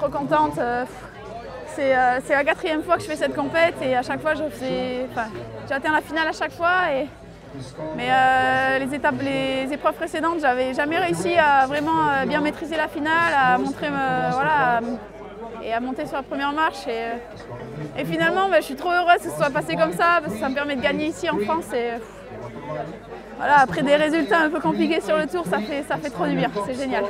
trop contente. C'est la 4e fois que je fais cette compète et à chaque fois j'atteins la finale à chaque fois. Mais les épreuves précédentes, j'avais jamais réussi à vraiment bien maîtriser la finale, à montrer, et à monter sur la première marche. Et finalement, je suis trop heureuse que ce soit passé comme ça parce que ça me permet de gagner ici en France. Voilà, après des résultats un peu compliqués sur le tour, ça fait trop du bien, c'est génial.